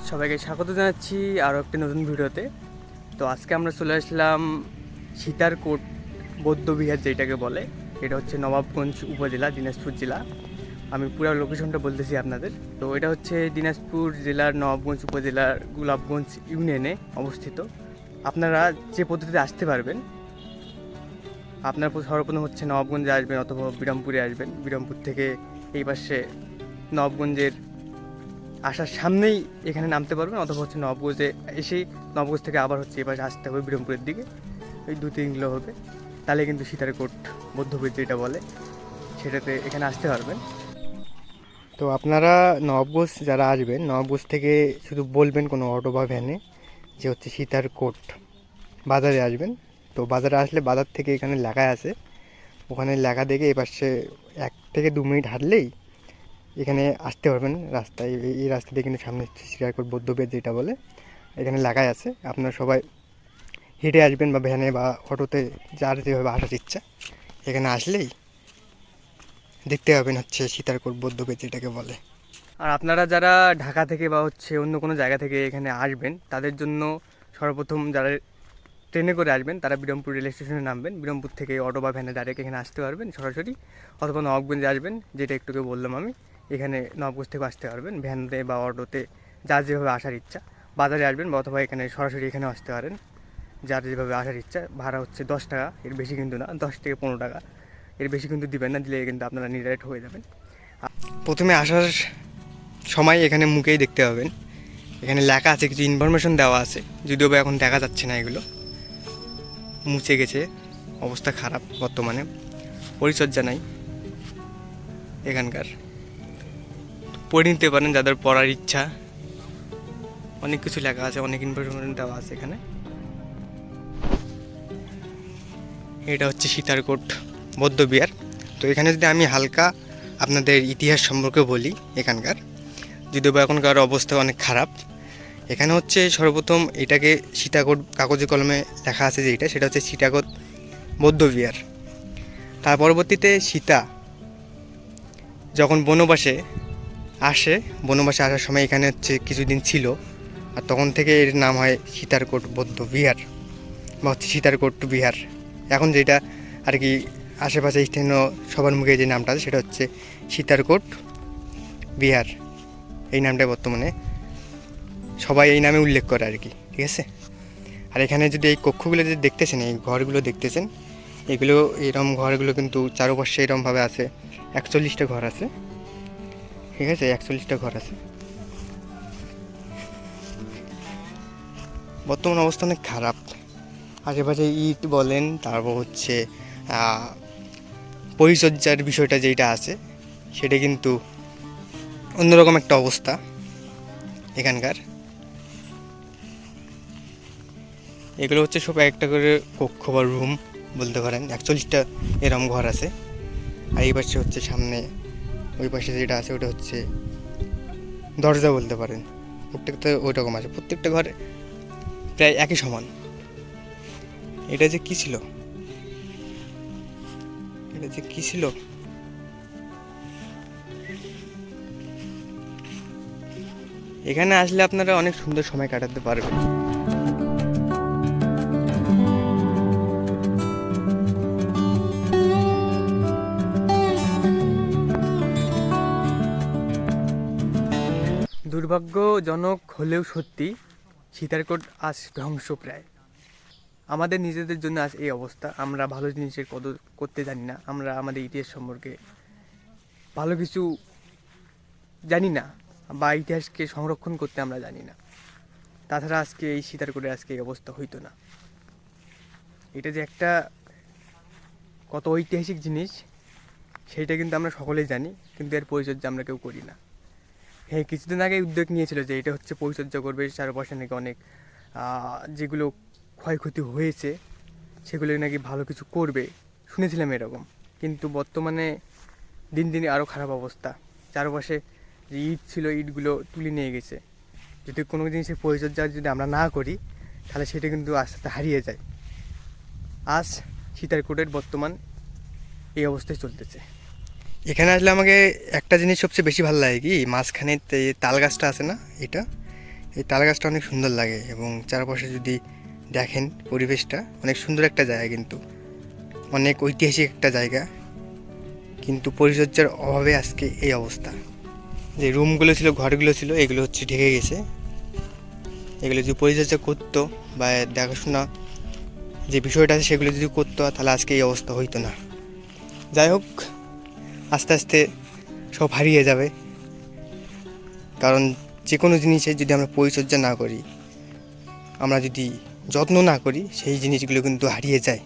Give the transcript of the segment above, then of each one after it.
সবাইকে স্বাগত জানাচ্ছি আরও একটি নতুন ভিডিওতে। তো আজকে আমরা চলে আসলাম সীতারকোট বৌদ্ধবিহার, যেটাকে বলে। এটা হচ্ছে নবাবগঞ্জ উপজেলা, দিনাজপুর জেলা। আমি পুরো লোকেশনটা বলতেছি আপনাদের। তো এটা হচ্ছে দিনাজপুর জেলার নবাবগঞ্জ উপজেলার গোলাপগঞ্জ ইউনিয়নে অবস্থিত। আপনারা যে পদ্ধতিতে আসতে পারবেন, আপনার সর্বপ্রথম হচ্ছে নবাবগঞ্জে আসবেন অথবা বিরামপুরে আসবেন। বিরামপুর থেকে এই পাশে নবাবগঞ্জের আসার সামনেই এখানে নামতে পারবেন, অথবা হচ্ছে নবাবগঞ্জে এসেই নবাবগঞ্জ থেকে আবার হচ্ছে এপাশে আসতে হবে বিরমপুরের দিকে। ওই 2-3 কিলো হবে, তাহলে কিন্তু সীতারকোট বৌদ্ধবিহার যেটা বলে সেটাতে এখানে আসতে পারবেন। তো আপনারা নবাবগঞ্জ যারা আসবেন, নবাবগঞ্জ থেকে শুধু বলবেন কোনো অটো বা ভ্যানে যে হচ্ছে সীতারকোট বাজারে আসবেন। তো বাজারে আসলে বাজার থেকে এখানে লেখা আছে, ওখানে লেখা দেখে এপাশে 1 থেকে 2 মিনিট হাঁটলেই এখানে আসতে পারবেন রাস্তায়। এই রাস্তা দিয়ে কিন্তু সামনে সীতারকোট বৌদ্ধবিহার যেটা বলে এখানে লেখাই আছে। আপনারা সবাই হেঁটে আসবেন বা ভ্যানে বা অটোতে, যার যেভাবে আসার ইচ্ছা, এখানে আসলেই দেখতে পাবেন হচ্ছে সীতারকোট বৌদ্ধবিহার যেটাকে বলে। আর আপনারা যারা ঢাকা থেকে বা হচ্ছে অন্য কোনো জায়গা থেকে এখানে আসবেন, তাদের জন্য সর্বপ্রথম যারা ট্রেনে করে আসবেন তারা বিরমপুর রেল স্টেশনে নামবেন। বিরমপুর থেকে অটো বা ভ্যানে ডাইরেক্ট এখানে আসতে পারবেন সরাসরি, অথবা নবাবগঞ্জে আসবেন, যেটা একটুকে বললাম আমি। এখানে নবাবগঞ্জ থেকে আসতে পারবেন ভ্যানে বা অটোতে, যার যেভাবে আসার ইচ্ছা। বাজারে আসবেন বা অথবা এখানে সরাসরি এখানেও আসতে পারেন, যার যেভাবে আসার ইচ্ছা। ভাড়া হচ্ছে 10 টাকা, এর বেশি কিন্তু না, 10 থেকে 15 টাকা, এর বেশি কিন্তু দিবেন না, দিলে কিন্তু আপনারা নির্ডাইরেক্ট হয়ে যাবেন। প্রথমে আসার সময় এখানে মুখেই দেখতে পাবেন, এখানে লেখা আছে, কিছু ইনফরমেশন দেওয়া আছে, যদিও বা এখন দেখা যাচ্ছে না, এগুলো মুছে গেছে, অবস্থা খারাপ বর্তমানে, পরিচর্যা নাই এখানকার। পড়ে নিতে পারেন যাদের পড়ার ইচ্ছা, অনেক কিছু লেখা আছে, অনেক ইনফরমেশন দেওয়া আছে এখানে। এটা হচ্ছে সীতারকোট বৌদ্ধবিহার। তো এখানে যদি আমি হালকা আপনাদের ইতিহাস সম্পর্কে বলি এখানকার, যদিও বা এখনকার অবস্থা অনেক খারাপ। এখানে হচ্ছে সর্বপ্রথম এটাকে সীতাকোট কাগজে কলমে লেখা আছে যে সেটা হচ্ছে সীতাকোট বৌদ্ধবিহার। তার পরবর্তীতে সীতা যখন বনবাসে আসার সময় এখানে হচ্ছে কিছুদিন ছিল, আর তখন থেকে এর নাম হয় সীতারকোট বৌদ্ধবিহার বা হচ্ছে সীতারকোট বিহার। এখন যেটা আর কি আশেপাশে স্থানীয় সবার মুখে যে নামটা আছে সেটা হচ্ছে সীতারকোট বিহার। এই নামটাই বর্তমানে সবাই এই নামে উল্লেখ করে আর কি, ঠিক আছে। আর এখানে যদি এই কক্ষগুলো যদি দেখতেছেন, এই ঘরগুলো দেখতেছেন, এগুলো এরম ঘরগুলো কিন্তু চারপাশে এরমভাবে আছে, 41টা ঘর আছে, ঠিক আছে, 41টা ঘর আছে। বর্তমান অবস্থা অনেক খারাপ, আশেপাশে ইট বলেন, তারপর হচ্ছে পরিচর্যার বিষয়টা যেটা আছে সেটা কিন্তু অন্যরকম একটা অবস্থা এখানকার। এগুলো হচ্ছে সব একটা করে কক্ষ বা রুম বলতে পারেন, 41টা এরম ঘর আছে। আর এই পাশে হচ্ছে সামনে ওই পাশে যেটা আছে ওটা হচ্ছে দরজা বলতে পারেন। প্রত্যেকটা ওই রকম আছে, প্রত্যেকটা ঘরে প্রায় একই সমান। এটা যে কি ছিল, এখানে আসলে আপনারা অনেক সুন্দর সময় কাটাতে পারবেন। দুর্ভাগ্যজনক হলেও সত্যি, সীতারকোট আজ ধ্বংস প্রায়। আমাদের নিজেদের জন্য আজ এই অবস্থা। আমরা ভালো জিনিসের কদর করতে জানি না, আমরা আমাদের ইতিহাস সম্পর্কে ভালো কিছু জানি না, বা ইতিহাসকে সংরক্ষণ করতে আমরা জানি না। তাছাড়া আজকে এই সীতারকোটের আজকে এই অবস্থা হইতো না। এটা যে একটা কত ঐতিহাসিক জিনিস সেইটা কিন্তু আমরা সকলেই জানি, কিন্তু এর পরিচর্যা আমরা কেউ করি না। হ্যাঁ, কিছুদিন আগে উদ্যোগ নিয়েছিল যে এটা হচ্ছে পরিচর্যা করবে, চারপাশে নাকি অনেক যেগুলো ক্ষয়ক্ষতি হয়েছে সেগুলো নাকি ভালো কিছু করবে, শুনেছিলাম এরকম। কিন্তু বর্তমানে দিন দিন আরও খারাপ অবস্থা। চারপাশে যে ইট ছিল, ইটগুলো তুলে নিয়ে গেছে। যদি কোনো জিনিসের পরিচর্যা যদি আমরা না করি, তাহলে সেটা কিন্তু আস্তে আস্তে হারিয়ে যায়। আজ সীতারকোটের বর্তমান এই অবস্থায় চলতেছে। এখানে আসলে আমাকে একটা জিনিস সবচেয়ে বেশি ভালো লাগে, কি মাঝখানে তাল গাছটা আছে না, এটা এই তাল গাছটা অনেক সুন্দর লাগে এবং চারপাশে যদি দেখেন পরিবেশটা অনেক সুন্দর একটা জায়গা, কিন্তু অনেক ঐতিহাসিক একটা জায়গা, কিন্তু পরিচর্যার অভাবে আজকে এই অবস্থা। যে রুমগুলো ছিল, ঘরগুলো ছিল, এগুলো হচ্ছে ঢেকে গেছে। এগুলো যদি পরিচর্যা করতো বা দেখাশোনা যে বিষয়টা আছে সেগুলো যদি করতো, তাহলে আজকে এই অবস্থা হইতো না। যাই হোক, আস্তে আস্তে সব হারিয়ে যাবে, কারণ যে কোনো জিনিসের যদি আমরা পরিচর্যা না করি, আমরা যদি যত্ন না করি, সেই জিনিসগুলো কিন্তু হারিয়ে যায়।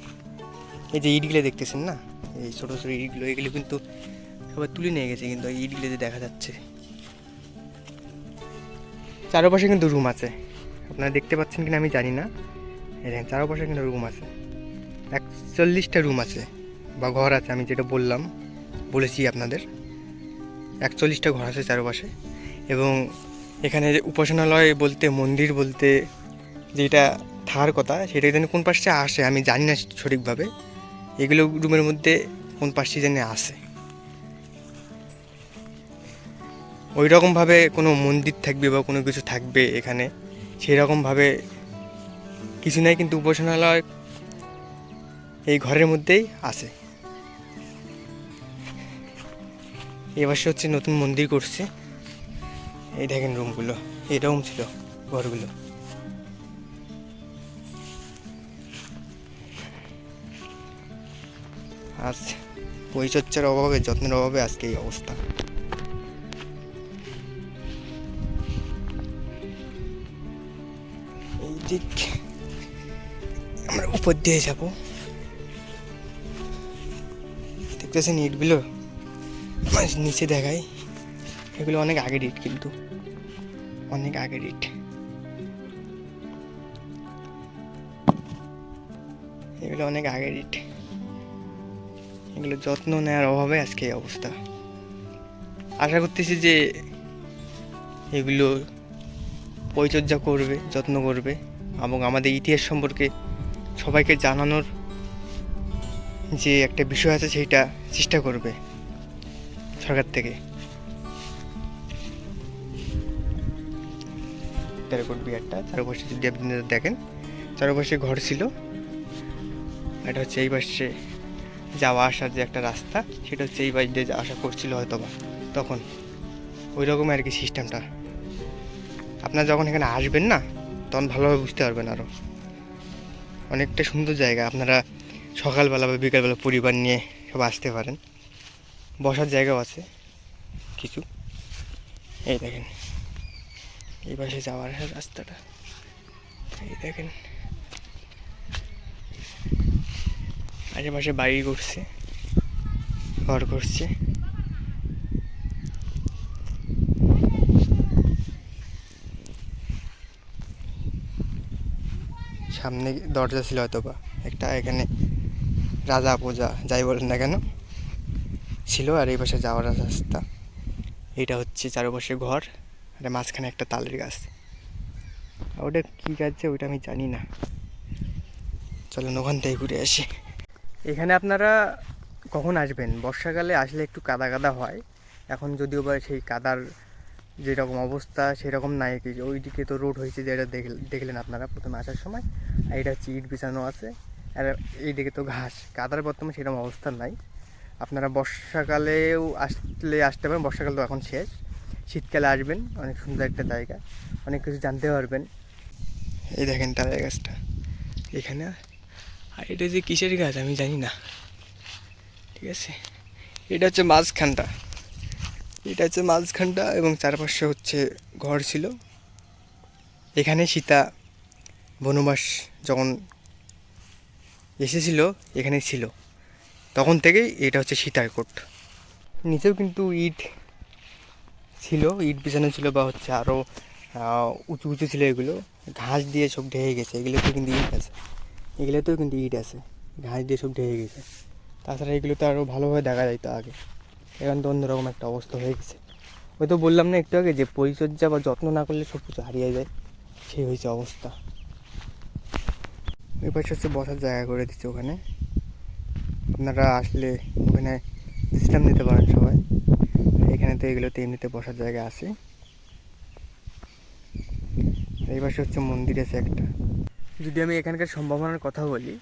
এই যে ইটগুলো দেখতেছেন না, এই ছোটো ছোটো ইটগুলো, এগুলো কিন্তু সবাই তুলে নিয়ে গেছে, কিন্তু এই ইটগুলো যে দেখা যাচ্ছে। চারপাশে কিন্তু রুম আছে, আপনারা দেখতে পাচ্ছেন কিনা আমি জানি না। দেখেন চারপাশে কিন্তু রুম আছে, 41টা রুম আছে বা ঘর আছে। আমি যেটা বলেছি আপনাদের, 41টা ঘর আছে চারপাশে। এবং এখানে উপাসনালয় বলতে, মন্দির বলতে যেটা থাকার কথা, সেটা যেন কোন পাশে আসে আমি জানি না সঠিকভাবে। এগুলো রুমের মধ্যে কোন পাশে যেন আসে, ওই রকমভাবে কোনো মন্দির থাকবে বা কোনো কিছু থাকবে এখানে, সেই রকমভাবে কিছু নাই, কিন্তু উপাসনালয় এই ঘরের মধ্যেই আছে। এবার হচ্ছে নতুন মন্দির করছে। এই দেখেন রুমগুলো এরকম ছিল, ঘরগুলো। আজ পরিচর্যার অভাবে, যত্নের অভাবে আজকে এই অবস্থা। এই দিক আমরা উপর দিয়ে যাবো, দেখতেছেন ইটগুলো নিচে দেখায়, এগুলো অনেক আগের ইট, কিন্তু অনেক আগের ইট। এগুলো অনেক আগের ইট, এগুলো যত্ন নেওয়ার অভাবে আজকে এই অবস্থা। আশা করতেছি যে এগুলো পরিচর্যা করবে, যত্ন করবে এবং আমাদের ইতিহাস সম্পর্কে সবাইকে জানানোর যে একটা বিষয় আছে সেইটা চেষ্টা করবে সরকার থেকে। টেরাকোট বিহারটা চারপাশে যদি আপনারা দেখেন, চারপাশে ঘর ছিল। এটা হচ্ছে এই পাশে যাওয়া আসার যে একটা রাস্তা, সেটা হচ্ছে এই পাশ দিয়ে আসা করছিল হয়তো বা তখন, ওই রকম আর কি সিস্টেমটা। আপনারা যখন এখানে আসবেন না, তখন ভালোভাবে বুঝতে পারবেন। আরও অনেকটা সুন্দর জায়গা, আপনারা সকালবেলা বা বিকালবেলা পরিবার নিয়ে সব আসতে পারেন। বসার জায়গাও আছে কিছু। এই দেখেন এই পাশে যাওয়ার রাস্তাটা, এই দেখেন আশেপাশে বাড়ি করছে, ঘর করছে। সামনে দরজা ছিল হয়তো বা একটা, এখানে রাজা প্রজা যাই বলেন না কেন ছিল। আর এই পাশে যাওয়ার রাস্তা, এটা হচ্ছে চারপাশে ঘর, আর মাঝখানে একটা তালের গাছ। ওটা কী গাছ যে ওইটা আমি জানি না, চলেন ওখান থেকে ঘুরে আসি। এখানে আপনারা কখন আসবেন? বর্ষাকালে আসলে একটু কাদা কাদা হয়। এখন যদিও বা সেই কাদার যেরকম অবস্থা সেরকম নাই, কি ওইদিকে তো রোড হয়েছে, যেটা দেখলেন আপনারা প্রথমে আসার সময়। আর এটা হচ্ছে ইট বিছানো আছে, আর এইদিকে তো ঘাস। কাদার বর্তমানে সেরকম অবস্থা নাই। আপনারা বর্ষাকালেও আসতে পারেন, বর্ষাকাল তো এখন শেষ, শীতকালে আসবেন, অনেক সুন্দর একটা জায়গা, অনেক কিছু জানতে পারবেন। এই দেখেন তালের গাছটা এখানে, আর এটা যে কিসের গাছ আমি জানি না, ঠিক আছে। এটা হচ্ছে মাঝখানটা, এবং চারপাশে হচ্ছে ঘর ছিল। এখানে সীতা বনবাস যখন এসেছিল এখানে ছিল, তখন থেকেই এটা হচ্ছে সীতার কোট। নিচেও কিন্তু ইট ছিল, ইট বিছানো ছিল, বা হচ্ছে আরও উঁচু উঁচু ছিল। এগুলো ঘাস দিয়ে সব ঢেকে গেছে, এগুলোতেও কিন্তু ইট আছে, ঘাস দিয়ে সব ঢেকে গেছে। তাছাড়া এগুলো তো আরও ভালোভাবে দেখা যাইতো আগে, এখন তো অন্যরকম একটা অবস্থা হয়ে গেছে। ওই তো বললাম না একটু আগে, যে পরিচর্যা বা যত্ন না করলে সব কিছু হারিয়ে যায়, সেই হয়েছে অবস্থা। ওই পাশে হচ্ছে বসার জায়গা করে দিচ্ছে, ওখানে আপনারা আসলে ওখানে বিশ্রাম নিতে পারেন সবাই। এখানে তো এগুলোতে এমনিতে বসার জায়গা আছে। এই পাশে হচ্ছে মন্দির আছে একটা। যদি আমি এখানকার সম্ভাবনার কথা বলি,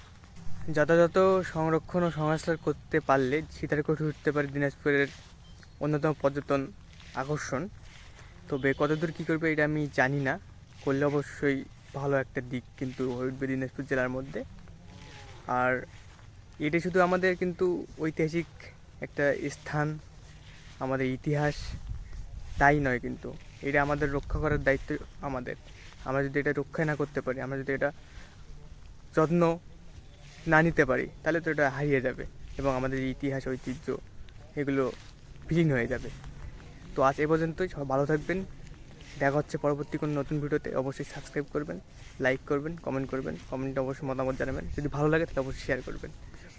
যথাযথ সংরক্ষণ ও সংস্কার করতে পারলে সীতারকোট উঠতে পারে দিনাজপুরের অন্যতম পর্যটন আকর্ষণ। তবে কতদূর কী করবে এটা আমি জানি না, করলে অবশ্যই ভালো একটা দিক কিন্তু হয়ে উঠবে দিনাজপুর জেলার মধ্যে। আর এটা শুধু আমাদের কিন্তু ঐতিহাসিক একটা স্থান, আমাদের ইতিহাস, তাই নয় কিন্তু এটা আমাদের রক্ষা করার দায়িত্ব আমাদের। আমরা যদি এটা রক্ষা না করতে পারি, আমরা যদি এটা যত্ন না নিতে পারি, তাহলে তো এটা হারিয়ে যাবে এবং আমাদের ইতিহাস ঐতিহ্য এগুলো বিলীন হয়ে যাবে। তো আজ এ পর্যন্তই, সব ভালো থাকবেন। দেখা হচ্ছে পরবর্তী কোনো নতুন ভিডিওতে। অবশ্যই সাবস্ক্রাইব করবেন, লাইক করবেন, কমেন্ট করবেন, কমেন্টে অবশ্যই মতামত জানাবেন। যদি ভালো লাগে তাহলে অবশ্যই শেয়ার করবেন।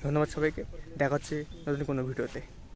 ধন্যবাদ সবাইকে, দেখা হচ্ছে নতুন কোনো ভিডিওতে।